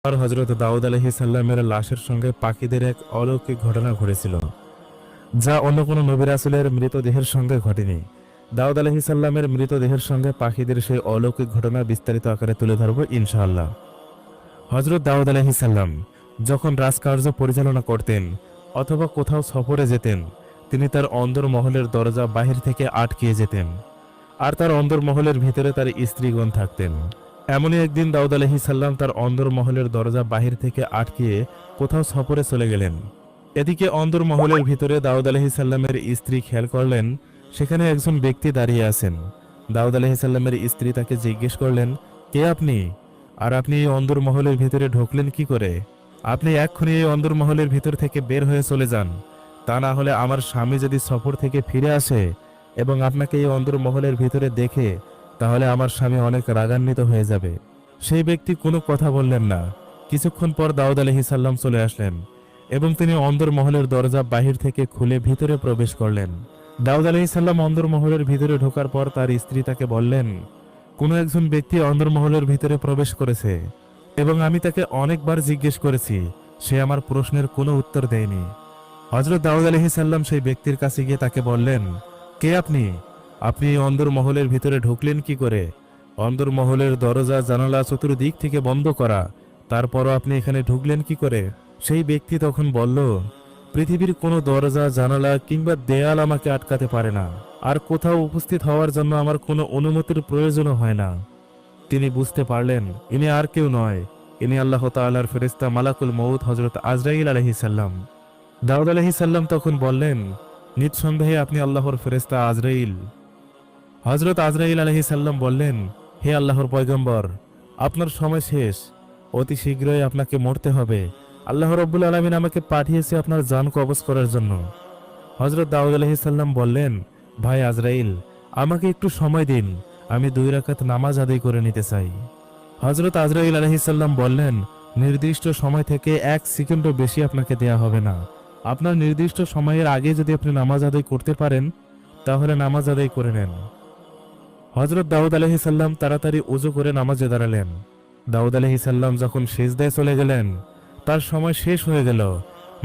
আর হযরত দাউদ আলাইহিস সালামের লাশের সঙ্গে পাখিদের এক অলৌকিক ঘটনা ঘটেছিল, যা অন্য কোনো নবী রাসূলের মৃতদেহের সঙ্গে ঘটেনি। দাউদ আলাইহিস সালামের মৃতদেহের সঙ্গে পাখিদের সেই অলৌকিক ঘটনা বিস্তারিত আকারে তুলে ধরব ইনশাআল্লাহ। হযরত দাউদ আলাইহিস সালাম যখন রাজকার্য পরিচালনা করতেন অথবা কোথাও সফরে যেতেন, তিনি তার অন্দরমহলের দরজা বাহির থেকে আটকিয়ে যেতেন, আর তার অন্দরমহলের ভিতরে তার স্ত্রীগণ থাকতেন। এমনই একদিন দাউদ আলাইহিস সালাম তার অন্দরমহলের দরজা বাহির থেকে আটকিয়ে কোথাও সফরে চলে গেলেন। এদিকে অন্দরমহলের ভিতরে দাউদ আলাইহিস সালামের স্ত্রী খেয়াল করলেন সেখানে একজন ব্যক্তি দাঁড়িয়ে আছেন। দাউদ আলাইহিস সালামের স্ত্রী তাকে জিজ্ঞেস করলেন, কে আপনি? আর আপনি এই অন্দরমহলের ভিতরে ঢুকলেন কি করে? আপনি এক্ষুনি এই অন্দরমহলের ভিতর থেকে বের হয়ে চলে যান, তা না হলে আমার স্বামী যদি সফর থেকে ফিরে আসে এবং আপনাকে এই অন্দরমহলের ভিতরে দেখে, তাহলে আমার স্বামী অনেক রাগান্বিত হয়ে যাবে। সেই ব্যক্তি কোনো কথা বললেন না। কিছুক্ষণ পর দাউদ আলাইহিস সালাম চলে আসলেন এবং তিনি অন্দরমহলের দরজা বাহির থেকে খুলে ভিতরে প্রবেশ করলেন। দাউদ আলাইহিস সালাম অন্দরমহলের ভিতরে ঢোকার পর তার স্ত্রী তাকে বললেন, কোনো একজন ব্যক্তি অন্দরমহলের ভিতরে প্রবেশ করেছে এবং আমি তাকে অনেকবার জিজ্ঞেস করেছি, সে আমার প্রশ্নের কোনো উত্তর দেয়নি। হযরত দাউদ আলাইহিস সালাম সেই ব্যক্তির কাছে গিয়ে তাকে বললেন, কে আপনি? আপনি এই অন্দরমহলের ভিতরে ঢুকলেন কি করে? অন্দরমহলের দরজা জানালা চতুর্দিক থেকে বন্ধ করা, তারপরও আপনি এখানে ঢুকলেন কি করে? সেই ব্যক্তি তখন বলল, পৃথিবীর কোনো দরজা জানালা কিংবা দেয়াল আমাকে আটকাতে পারে না, আর কোথাও উপস্থিত হওয়ার জন্য আমার কোনো অনুমতির প্রয়োজনও হয় না। তিনি বুঝতে পারলেন ইনি আর কেউ নয়, ইনি আল্লাহ তাআলার ফেরেশতা মালাকুল মউত হযরত আজরাইল আলাইহিস সালাম। দাউদ আলাইহিস সালাম তখন বললেন, নিঃসন্দেহে আপনি আল্লাহর ফেরেশতা আজরাইল। হযরত আজরাইল আলাইহিস সালাম বললেন, হে আল্লাহর পয়গম্বর, আপনার সময় শেষ, অতি শীঘ্রই আপনাকে মরতে হবে। আল্লাহ রাব্বুল আলামিন আমাকে পাঠিয়েছে আপনার জান কবজ করার জন্য। হযরত দাউদ আলাইহিস সালাম বললেন, ভাই আজরাইল, আমাকে একটু সময় দিন, আমি 2 রাকাত নামাজ আদায় করে নিতে চাই। হযরত আজরাইল আলাইহিস সালাম বললেন, নির্দিষ্ট সময় থেকে 1 সেকেন্ডও বেশি আপনাকে দেয়া হবে না। আপনার নির্দিষ্ট সময়ের আগে যদি আপনি নামাজ আদায় করতে পারেন, তাহলে নামাজ আদায় করে নেন। হযরত দাউদ আলাইহিস সালাম তাড়াতাড়ি ওযু করে নামাজে দাঁড়ালেন। দাউদ আলাইহিস সালাম যখন সিজদায় চলে গেলেন, তার সময় শেষ হয়ে গেল।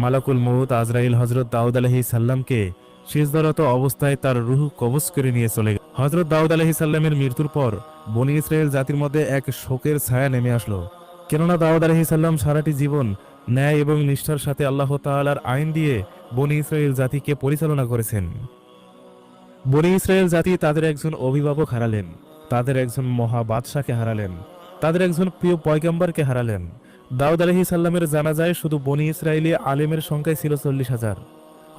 মালাকুল মউত আজরাইল হযরত দাউদ আলাইহিস সালামকে সিজদারত অবস্থায় তার রূহ কবজ করে নিয়ে চলে গেল। হযরত দাউদ আলাইহিস সালামের মৃত্যুর পর বনী ইসরাইল জাতির মধ্যে এক শোকের ছায়া নেমে আসলো, কেননা দাউদ আলাইহিস সালাম সারাটি জীবন ন্যায় এবং নিষ্ঠার সাথে আল্লাহ তাআলার আইন দিয়ে বনী ইসরাইল জাতিকে পরিচালনা করেছেন। বনী ইসরাইল জাতি তাদের একজন অভিভাবক হারালেন, তাদের একজন মহা বাদশাকে হারালেন, তাদের একজন প্রিয় পয়গম্বরকে হারালেন। দাউদ আলাইহিস সালামের জানাজায় শুধু বনী ইসরাইলি আলেমের সংখ্যাই ছিল 40,000।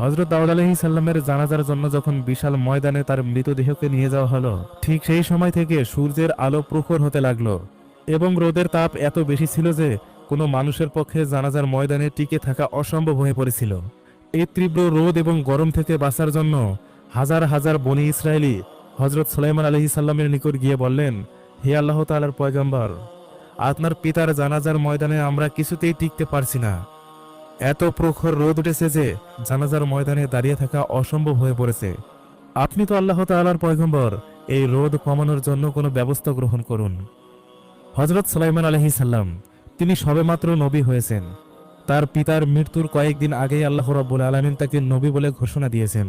হযরত দাউদ আলাইহিস সালামের জানাজার জন্য যখন বিশাল ময়দানে তার মৃতদেহকে নিয়ে যাওয়া হলো, ঠিক সেই সময় থেকে সূর্যের আলো প্রখর হতে লাগলো এবং রোদের তাপ এত বেশি ছিল যে কোনো মানুষের পক্ষে জানাজার ময়দানে টিকে থাকা অসম্ভব হয়ে পড়েছিল। এই তীব্র রোদ এবং গরম থেকে বাঁচার জন্য হাজার হাজার বনী ইসরায়েলি হযরত সুলাইমান আলাইহিস সালামের নিকট গিয়ে বললেন, হে আল্লাহ তাআলার পয়গম্বর, আপনার পিতার জানাজার ময়দানে আমরা কিছুতেই টিকতে পারছি না। এত প্রখর রোদ উঠেছে যে জানাজার ময়দানে দাঁড়িয়ে থাকা অসম্ভব হয়ে পড়েছে। আপনি তো আল্লাহ তাআলার পয়গম্বর, এই রোদ কমানোর জন্য কোনো ব্যবস্থা গ্রহণ করুন। হযরত সুলাইমান আলাইহিস সালাম তিনি সবেমাত্র নবী হয়েছেন। তার পিতার মৃত্যুর কয়েকদিন আগেই আল্লাহ রাব্বুল আলামিন তাকে নবী বলে ঘোষণা দিয়েছেন।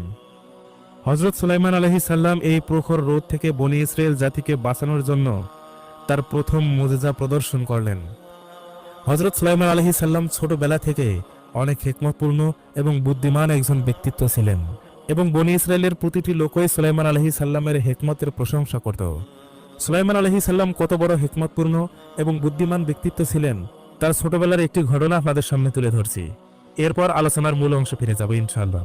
হযরত সুলাইমান আলাইহিস সালাম এই প্রখর রোদ থেকে বনী ইসরাইল জাতিকে বাঁচানোর জন্য তার প্রথম মুজিজা প্রদর্শন করলেন। হযরত সুলাইমান আলাইহিস সালাম ছোটবেলা থেকে অনেক হিকমতপূর্ণ এবং বুদ্ধিমান একজন ব্যক্তিত্ব ছিলেন এবং বনী ইসরাইলের প্রতিটি লোকই সুলাইমান আলাইহিস সালামের হিকমতের প্রশংসা করত। সুলাইমান আলাইহিস সালাম কত বড় হিকমতপূর্ণ এবং বুদ্ধিমান ব্যক্তিত্ব ছিলেন তার ছোটবেলার একটি ঘটনা আপনাদের সামনে তুলে ধরছি। এরপর আলোচনার মূল অংশ ফিরে যাব ইনশাআল্লাহ।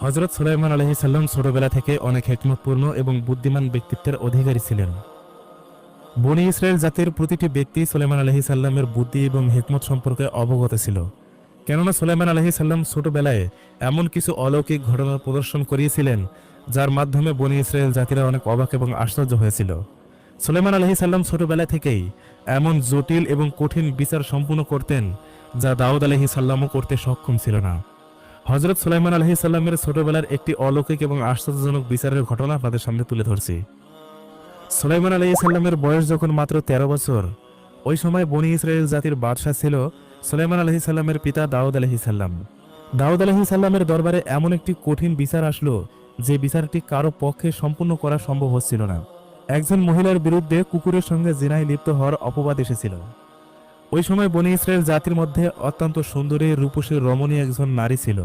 হযরত সুলাইমান আলাইহিস সালাম ছোটবেলা থেকে অনেক হিকমতপূর্ণ এবং বুদ্ধিমান ব্যক্তিত্বের অধিকারী ছিলেন। বনী ইসরাইল জাতির প্রতিটি ব্যক্তি সুলাইমান আলাইহিস সালামের বুদ্ধি এবং হিকমত সম্পর্কে অবগত ছিল, কেননা সুলাইমান আলাইহিস সালাম ছোটবেলায় এমন কিছু অলৌকিক ঘটনার প্রদর্শন করিয়েছিলেন যার মাধ্যমে বনী ইসরাইল জাতিরা অনেক অবাক এবং আশ্চর্য হয়েছিল। সুলাইমান আলাইহিস সালাম ছোটবেলা থেকেই এমন জটিল এবং কঠিন বিচার সম্পূর্ণ করতেন যা দাউদ আলাইহিস সালামও করতে সক্ষম ছিল না। হযরত সুলাইমান আলাইহিস সালামের ছোটবেলার একটি অলৌকিক এবং আশ্চর্যজনক বিচারের ঘটনা আপনাদের সামনে তুলে ধরছি। সুলাইমান আলাইহিস সালামের বয়স যখন মাত্র 13 বছর, ওই সময় বনি ইসরায়েল জাতির বাদশাহ ছিল সুলাইমান আলাইহিস সালামের পিতা দাউদ আলাইহিস সালাম। দাউদ আলাইহিস সালামের দরবারে এমন একটি কঠিন বিচার আসলো যে বিচারটি কারো পক্ষে সম্পূর্ণ করা সম্ভব হচ্ছিল না। একজন মহিলার বিরুদ্ধে কুকুরের সঙ্গে জিনায় লিপ্ত হওয়ার অপবাদ এসেছিল। ওই সময় বনি ইসরায়েল জাতির মধ্যে অত্যন্ত সুন্দরী রূপসী রমণী একজন নারী ছিল,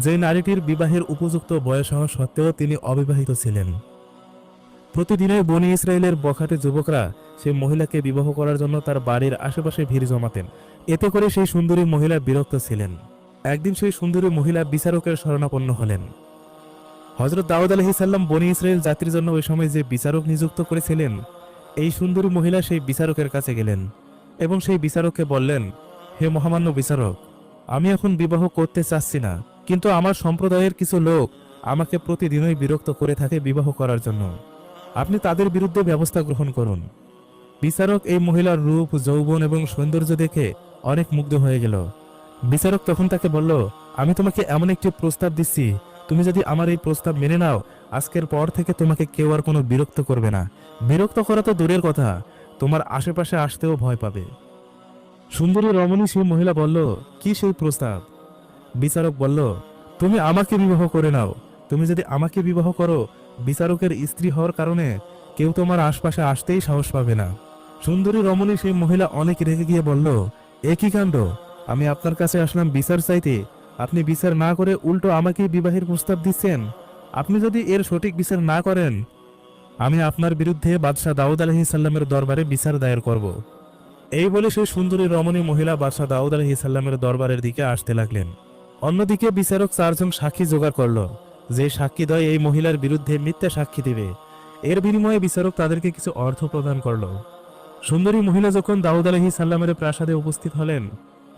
যে নারীটির বিবাহের উপযুক্ত বয়স হওয়া সত্ত্বেও তিনি অবিবাহিত ছিলেন। প্রতিদিনই বনি ইসরায়েলের বখাটে যুবকরা সেই মহিলাকে বিবাহ করার জন্য তার বাড়ির আশেপাশে ভিড় জমাতেন। এতে করে সেই সুন্দরী মহিলা বিরক্ত ছিলেন। একদিন সেই সুন্দরী মহিলা বিচারকের শরণাপন্ন হলেন। হযরত দাউদ আলাইহিস সালাম বনি ইসরায়েল জাতির জন্য ওই সময় যে বিচারক নিযুক্ত করেছিলেন, এই সুন্দরী মহিলা সেই বিচারকের কাছে গেলেন এবং সেই বিচারককে বললেন, হে মহামান্য বিচারক, আমি এখন বিবাহ করতে চাচ্ছি না, কিন্তু আমার সম্প্রদায়ের কিছু লোক আমাকে প্রতিদিনই বিরক্ত করে থাকে বিবাহ করার জন্য। আপনি তাদের বিরুদ্ধে ব্যবস্থা গ্রহণ করুন। বিচারক এই মহিলার রূপ, যৌবন এবং সৌন্দর্য দেখে অনেক মুগ্ধ হয়ে গেল। বিচারক তখন তাকে বলল, আমি তোমাকে এমন একটি প্রস্তাব দিচ্ছি, তুমি যদি আমার এই প্রস্তাব মেনে নাও, আজকের পর থেকে তোমাকে কেউ আর কোনো বিরক্ত করবে না। বিরক্ত করা তো দূরের কথা, তোমার আশেপাশে আসতেও ভয় পাবে। সুন্দরী রমণী সেই মহিলা বলল, কি সেই প্রস্তাব? বিচারক বলল, তুমি আমাকে বিবাহ করে নাও। তুমি যদি আমাকে বিবাহ করো, বিচারকের স্ত্রী হওয়ার কারণে কেউ তোমার আশপাশে আসতেই সাহস পাবে না। সুন্দরী রমণী সেই মহিলা অনেক রেগে গিয়ে বলল, এ কি কাণ্ড! আমি আপনার কাছে আসলাম বিচার চাইতে, আপনি বিচার না করে উল্টো আমাকে বিবাহের প্রস্তাব দিচ্ছেন। আপনি যদি এর সঠিক বিচার না করেন, আমি আপনার বিরুদ্ধে বাদশাহ দাউদ আলাইহিস সালামের দরবারে বিচার দায়ের করব। এই বলে সেই সুন্দরী রমণী মহিলা বাদশাহ দাউদ আলাইহিস সালামের দরবারের দিকে আসতে লাগলেন। অন্যদিকে বিচারক 4 জন সাক্ষী জোগাড় করল, যে সাক্ষীদ্বয় এই মহিলার বিরুদ্ধে মিথ্যা সাক্ষী দেবে। এর বিনিময়ে বিচারক তাদেরকে কিছু অর্থ প্রদান করল। সুন্দরী মহিলা যখন দাউদ আলাইহিস সালামের প্রাসাদে উপস্থিত হলেন,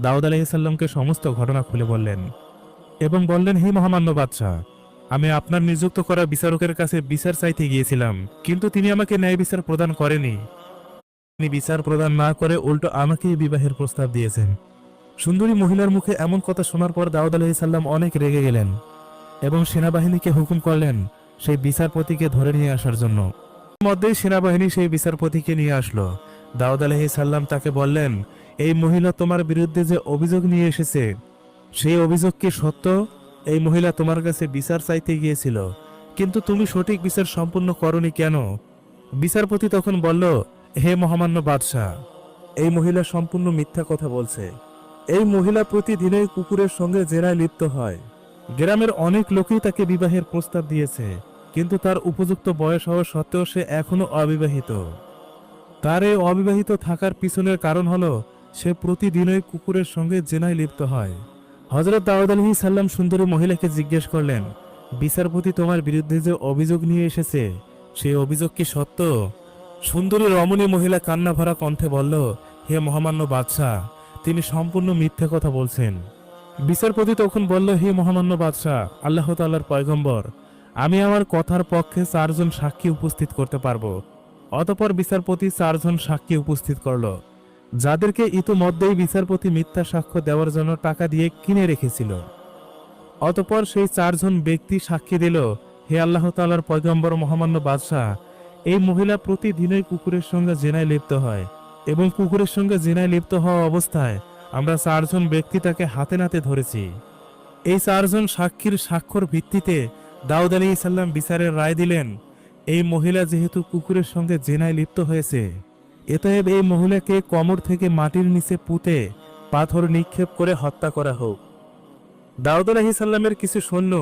দাউদ আলাইহিস সালামকে সমস্ত ঘটনা খুলে বললেন এবং বললেন, হে মহামান্য বাদশাহ, আমি আপনার নিযুক্ত করা বিচারকের কাছে বিচার চাইতে গিয়েছিলাম, কিন্তু তিনি আমাকে ন্যায় বিচার প্রদান করেনি। তিনি বিচার প্রদান না করে উল্টো আমাকেই বিবাহের প্রস্তাব দিয়েছেন। সুন্দরী মহিলার মুখে এমন কথা শোনার পর দাউদ আলাইহিস সালাম অনেক রেগে গেলেন এবং সেনাবাহিনীকে হুকুম করলেন সেই বিচারপতিকে ধরে নিয়ে আসার জন্য। মধ্যেই সেনাবাহিনী সেই বিচারপতিকে নিয়ে আসলো। দাউদ আলাইহিস সালাম তাকে বললেন, এই মহিলা তোমার বিরুদ্ধে যে অভিযোগ নিয়ে এসেছে, সেই অভিযোগ কি সত্য? এই মহিলা তোমার কাছে বিচার চাইতে গিয়েছিল, কিন্তু তুমি সঠিক বিচার সম্পূর্ণ করনি কেন? বিচারপতি তখন বলল, হে মহামান্য বাদশাহ, এই মহিলা সম্পূর্ণ মিথ্যা কথা বলছে। এই মহিলা প্রতিদিনই কুকুরের সঙ্গে জেনায় লিপ্ত হয়। গ্রামের অনেক লোকই তাকে বিবাহের প্রস্তাব দিয়েছে, কিন্তু তার উপযুক্ত বয়স হওয়া সত্ত্বেও সে এখনো অবিবাহিত। তার এই অবিবাহিত থাকার পিছনের কারণ হলো সে প্রতিদিনই কুকুরের সঙ্গে জেনায় লিপ্ত হয়। হযরত দাউদ আলাইহিস সালাম সুন্দরী মহিলাকে জিজ্ঞেস করলেন, বিচারপতি তোমার বিরুদ্ধে যে অভিযোগ নিয়ে এসেছে, সেই অভিযোগ কি সত্য? সুন্দরী রমণী মহিলা কান্না ভরা কণ্ঠে বলল, হে মহামান্য বাদশাহ, তিনি সম্পূর্ণ মিথ্যে কথা বলছেন। বিচারপতি তখন বলল, হে মহামান্য বাদশাহ, আল্লাহ তাআলার পয়গম্বর, আমি আমার কথার পক্ষে 4 জন সাক্ষী উপস্থিত করতে পারবো। অতঃপর বিচারপতি 4 জন সাক্ষী উপস্থিত করল, যাদেরকে ইতোমধ্যেই বিচারপতি মিথ্যা সাক্ষ্য দেওয়ার জন্য টাকা দিয়ে কিনে রেখেছিল। অতঃপর সেই 4 জন ব্যক্তি সাক্ষী দিল, হে আল্লাহ তাআলার পয়গম্বর মহামান্য বাদশাহ, এই মহিলা প্রতিদিনই কুকুরের সঙ্গে জিনায় লিপ্ত হয় এবং কুকুরের সঙ্গে জিনায় লিপ্ত হওয়া অবস্থায় আমরা 4 জন ব্যক্তি তাকে হাতে নাতে ধরেছি। এই 4 জন সাক্ষীর স্বাক্ষর ভিত্তিতে দাউদ আলাইহিস সালাম বিচারের রায় দিলেন, এই মহিলা যেহেতু কুকুরের সঙ্গে জিনায় লিপ্ত হয়েছে, অতএব এই মহিলাকে কোমর থেকে মাটির নিচে পুঁতে পাথর নিক্ষেপ করে হত্যা করা হোক। দাউদ আলাইহিস সালামের কিছু সৈন্য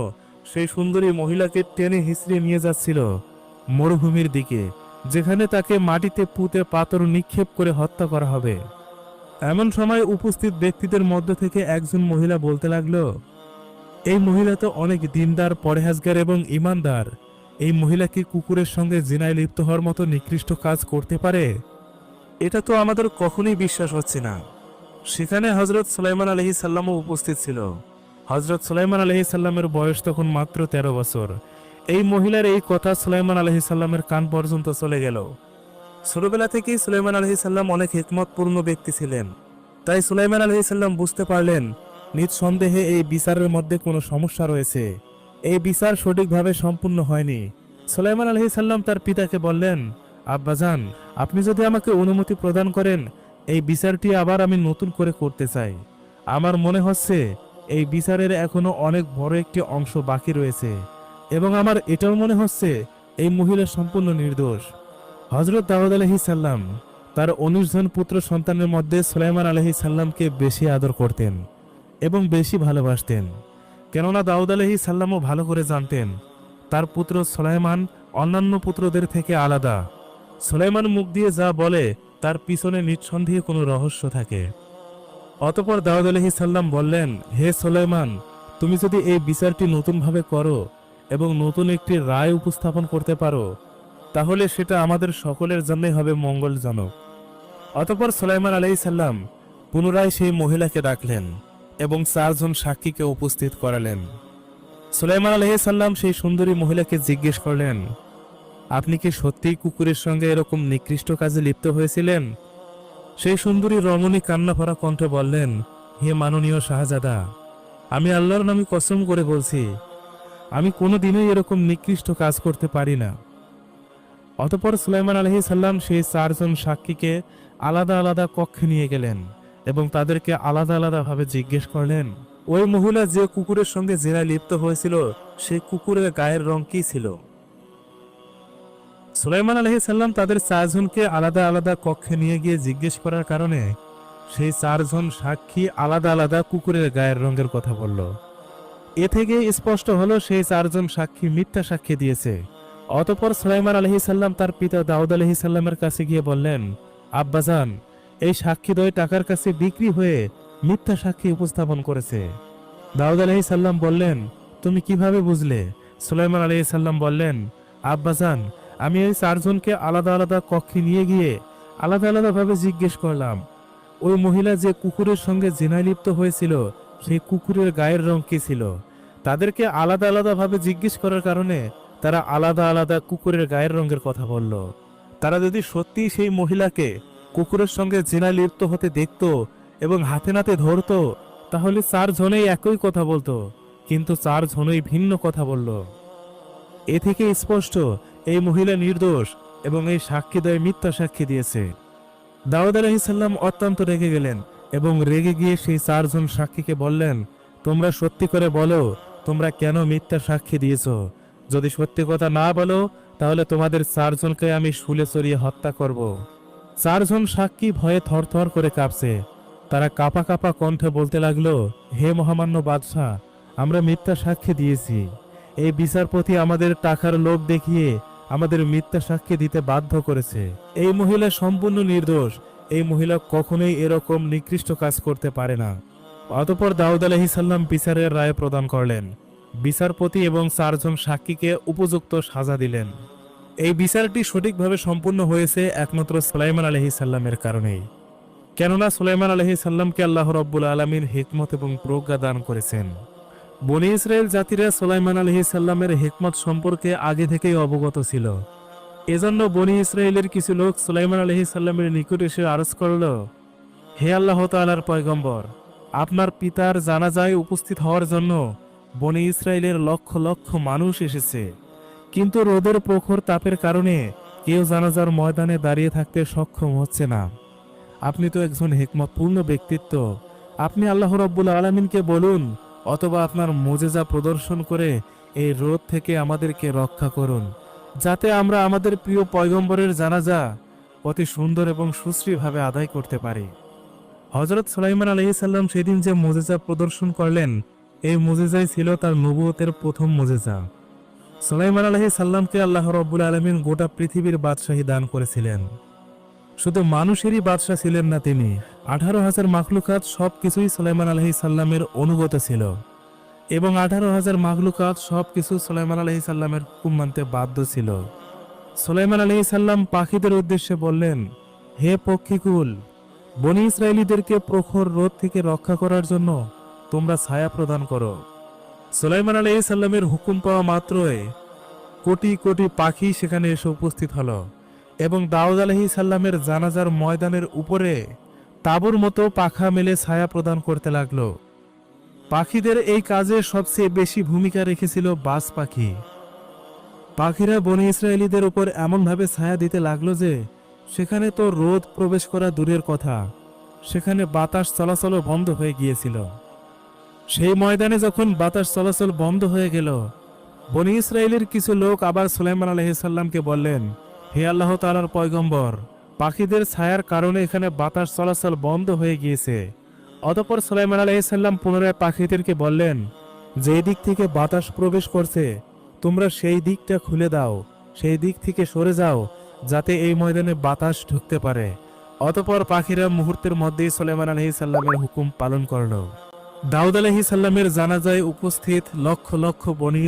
সেই সুন্দরী মহিলাকে টেনে হিঁচড়ে নিয়ে যাচ্ছিল মরুভূমির দিকে, যেখানে তাকে মাটিতে পুঁতে পাথর নিক্ষেপ করে হত্যা করা হবে। এমন সময় উপস্থিত ব্যক্তিদের মধ্য থেকে একজন মহিলা বলতে লাগলো, এই মহিলা তো অনেক দিনদার, পরহেজগার এবং ইমানদার। এই মহিলা কি কুকুরের সঙ্গে জিনায় লিপ্ত হওয়ার মতো নিকৃষ্ট কাজ করতে পারে? এটা তো আমাদের কখনোই বিশ্বাস হচ্ছে না। সেখানে হযরত সুলাইমান আলাইহিস সালামও উপস্থিত ছিল। হযরত সুলাইমান আলাইহিস সালামের বয়স তখন মাত্র 13 বছর। এই মহিলার এই কথা সুলাইমান আলাইহিস সালামের কান পর্যন্ত চলে গেল। ছোটবেলা থেকেই সুলাইমান আলাইহিস সালাম অনেক হিকমতপূর্ণ ব্যক্তি ছিলেন, তাই সুলাইমান আলাইহিস সালাম বুঝতে পারলেন নিঃসন্দেহে এই বিচারের মধ্যে কোনো সমস্যা রয়েছে। এই বিচার সঠিকভাবে সম্পূর্ণ হয়নি। সুলাইমান আলাইহিস সালাম তার পিতাকে বললেন, আব্বাজান, আপনি যদি আমাকে অনুমতি প্রদান করেন, এই বিচারটি আবার আমি নতুন করে করতে চাই। আমার মনে হচ্ছে এই বিচারের এখনো অনেক বড় একটি অংশ বাকি রয়েছে, এবং আমার এটাও মনে হচ্ছে এই মহিলা সম্পূর্ণ নির্দোষ। হযরত দাউদ আলাইহিস সালাম তার 19 জন পুত্র সন্তানের মধ্যে সুলাইমান আলাইহিস সালামকে বেশি আদর করতেন এবং বেশি ভালোবাসতেন। কেননা দাউদ আলাইহিস সালামও ভালো করে জানতেন তার পুত্র সুলাইমান অন্যান্য পুত্রদের থেকে আলাদা। সুলাইমান মুখ দিয়ে যা বলে তার পিছনে নিঃসন্দেহে কোনো রহস্য থাকে। অতঃপর দাউদ আলাইহিস সালাম বললেন, হে সুলাইমান, তুমি যদি এই বিচারটি নতুনভাবে করো এবং নতুন একটি রায় উপস্থাপন করতে পারো, তাহলে সেটা আমাদের সকলের জন্যই হবে মঙ্গলজনক। অতঃপর সুলাইমান আলাইহিস সালাম পুনরায় সেই মহিলাকে ডাকলেন এবং 4 জন সাক্ষীকে উপস্থিত করালেন। সুলাইমান আলাইহিস সালাম সেই সুন্দরী মহিলাকে জিজ্ঞেস করলেন, আপনি কি সত্যিই কুকুরের সঙ্গে এরকম নিকৃষ্ট কাজে লিপ্ত হয়েছিলেন? সেই সুন্দরী রমণী কান্না ভরা কণ্ঠে বললেন, হে মাননীয় শাহজাদা, আমি আল্লাহর নামে কসম করে বলছি, আমি কোনোদিনই এরকম নিকৃষ্ট কাজ করতে পারি না। অতঃপর সুলাইমান আলাইহিস সালাম সেই 4 জন সাক্ষীকে আলাদা আলাদা কক্ষে নিয়ে গেলেন এবং তাদেরকে আলাদা আলাদাভাবে জিজ্ঞেস করলেন, ওই মহিলা যে কুকুরের সঙ্গে জেনায় লিপ্ত হয়েছিল, সেই কুকুরের গায়ের রং কি ছিল? সুলাইমান আলাইহিস সালাম তাদের 4 জনকে আলাদা আলাদা কক্ষে নিয়ে গিয়ে জিজ্ঞেস করার কারণে সেই 4 জন সাক্ষী আলাদা আলাদা কুকুরের গায়ের রঙের কথা বলল। এ থেকে স্পষ্ট হলো সেই 4 জন সাক্ষী মিথ্যা সাক্ষী দিয়েছে। অতঃপর সুলাইমান আলাইহিস সালাম তার পিতা দাউদ আলাইহিস সালামের কাছে গিয়ে বললেন, আব্বাজান, এই সাক্ষীদ্বয় টাকার কাছে বিক্রি হয়ে মিথ্যা সাক্ষী উপস্থাপন করেছে। দাউদ আলাইহিস সালাম বললেন, তুমি কিভাবে বুঝলে? সুলাইমান আলাইহিস সালাম বললেন, আব্বাজান, আমি এই 4 জনকে আলাদা আলাদা কক্ষে নিয়ে গিয়ে আলাদা আলাদাভাবে জিজ্ঞেস করলাম, ওই মহিলা যে কুকুরের সঙ্গে জিনায় লিপ্ত হয়েছিল, সেই কুকুরের গায়ের রং কি ছিল? তাদেরকে আলাদা আলাদাভাবে জিজ্ঞেস করার কারণে তারা আলাদা আলাদা কুকুরের গায়ের রঙের কথা বলল। তারা যদি সত্যি সেই মহিলাকে কুকুরের সঙ্গে জিনায় লিপ্ত হতে দেখত এবং হাতে নাতে ধরত, তাহলে 4 জনেই একই কথা বলতো, কিন্তু 4 জনেই ভিন্ন কথা বলল। এ থেকে স্পষ্ট এই মহিলা নির্দোষ এবং এই সাক্ষীদ্বয় মিথ্যা সাক্ষী দিয়েছে। দাউদ আলাইহিস সালাম অত্যন্ত রেগে গেলেন এবং রেগে গিয়ে সেই 4 জন সাক্ষীকে বললেন, তোমরা সত্যি করে বলো, তোমরা কেন মিথ্যা সাক্ষী দিয়েছ? যদি সত্যি কথা না বলো, তাহলে তোমাদের 4 জনকে আমি শুলে চড়িয়ে হত্যা করব। 4 জন সাক্ষী ভয়ে থরথর করে কাঁপছে। তারা কাঁপা কাঁপা কণ্ঠে বলতে লাগলো, হে মহামান্য বাদশাহ, আমরা মিথ্যা সাক্ষী দিয়েছি। এই বিচারপতি আমাদের টাকার লোভ দেখিয়ে আমাদের মিথ্যা সাক্ষী দিতে বাধ্য করেছে। এই মহিলা সম্পূর্ণ নির্দোষ। এই মহিলা কখনোই এরকম নিকৃষ্ট কাজ করতে পারে না। অতঃপর দাউদ আলাইহিস সালাম বিচারের রায় প্রদান করলেন। বিচারপতি এবং 4 জন সাক্ষীকে উপযুক্ত সাজা দিলেন। এই বিচারটি সঠিকভাবে সম্পূর্ণ হয়েছে একমাত্র সুলাইমান আলাইহিস সালামের কারণেই। কেননা সুলাইমান আলাইহিস সালামকে আল্লাহ রাব্বুল আলামিন হিকমত এবং প্রজ্ঞা দান করেছেন। বনী ইসরায়েল জাতিরা সুলাইমান আলাইহিস সালামের হিকমত সম্পর্কে আগে থেকেই অবগত ছিল। এজন্য বনী ইসরায়েলের কিছু লোক সুলাইমান আলাইহিস সালামের নিকট এসে আরজ করল, হে আল্লাহ তাআলার পয়গম্বর, আপনার পিতার জানাজায় উপস্থিত হওয়ার জন্য বনী ইসরায়েলের লক্ষ লক্ষ মানুষ এসেছে, কিন্তু রোদের প্রখর তাপের কারণে কেউ জানাজার ময়দানে দাঁড়িয়ে থাকতে সক্ষম হচ্ছে না। আপনি তো একজন হিকমতপূর্ণ ব্যক্তিত্ব, আপনি আল্লাহ রাব্বুল আলামিনকে বলুন, অথবা আপনার মুজিজা প্রদর্শন করে এই রোদ থেকে আমাদেরকে রক্ষা করুন, যাতে আমরা আমাদের প্রিয় পয়গম্বরের জানাজা অতি সুন্দর এবং সুশ্রীভাবে আদায় করতে পারি। হযরত সুলাইমান আলাইহিস সালাম সেদিন যে মুজিজা প্রদর্শন করলেন, এই মুজিজাই ছিল তার নবুয়তের প্রথম মুজিজা। সুলাইমান আলাইহিস সালামকে আল্লাহ রাব্বুল আলামিন গোটা পৃথিবীর বাদশাহী দান করেছিলেন। শুধু মানুষেরই বাদশাহ ছিলেন না তিনি, 18,000 মাখলুকাত সবকিছুই সুলাইমান আলাইহিস সালামের অনুগত ছিল এবং 18,000 মাখলুকাত সবকিছু সুলাইমান আলাইহিস সালামের হুকুম মানতে বাধ্য ছিল। সুলাইমান আলাইহিস সালাম পাখিদের উদ্দেশ্যে বললেন, হে পক্ষীকুল, বনী ইসরায়েলীদেরকে প্রখর রোদ থেকে রক্ষা করার জন্য তোমরা ছায়া প্রদান করো। সুলাইমান আলাইহিস সালামের হুকুম পাওয়া মাত্রই কোটি কোটি পাখি সেখানে এসে উপস্থিত হলো এবং দাউদ আলাইহিস সালামের জানাজার ময়দানের উপরে তাঁবুর মতো পাখা মেলে ছায়া প্রদান করতে লাগলো। পাখিদের এই কাজে সবচেয়ে বেশি ভূমিকা রেখেছিল বাজ পাখি। পাখিরা বনী ইসরায়েলীদের উপর এমনভাবে ছায়া দিতে লাগলো যে সেখানে তো রোদ প্রবেশ করা দূরের কথা, সেখানে বাতাস চলাচলও বন্ধ হয়ে গিয়েছিল। সেই ময়দানে যখন বাতাস চলাচল বন্ধ হয়ে গেল, বনী ইসরায়েলের কিছু লোক আবার সুলাইমান আলাইহিস সালামকে বললেন, হে আল্লাহ তাআলার পয়গম্বর, পাখিদের ছায়ার কারণে এখানে বাতাস চলাচল বন্ধ হয়ে গিয়েছে। অতঃপর সুলাইমান আলাইহিস সালাম পুনরায় পাখিদেরকে বললেন, যে দিক থেকে বাতাস প্রবেশ করছে তোমরা সেই দিকটা খুলে দাও, সেই দিক থেকে সরে যাও, যাতে এই ময়দানে বাতাস ঢুকতে পারে। অতঃপর পাখিরা মুহূর্তের মধ্যেই সুলাইমান আলাইহিস সালামের হুকুম পালন করল। দাউদ আলাইহিস সালামের জানাজায় উপস্থিত লক্ষ লক্ষ বনী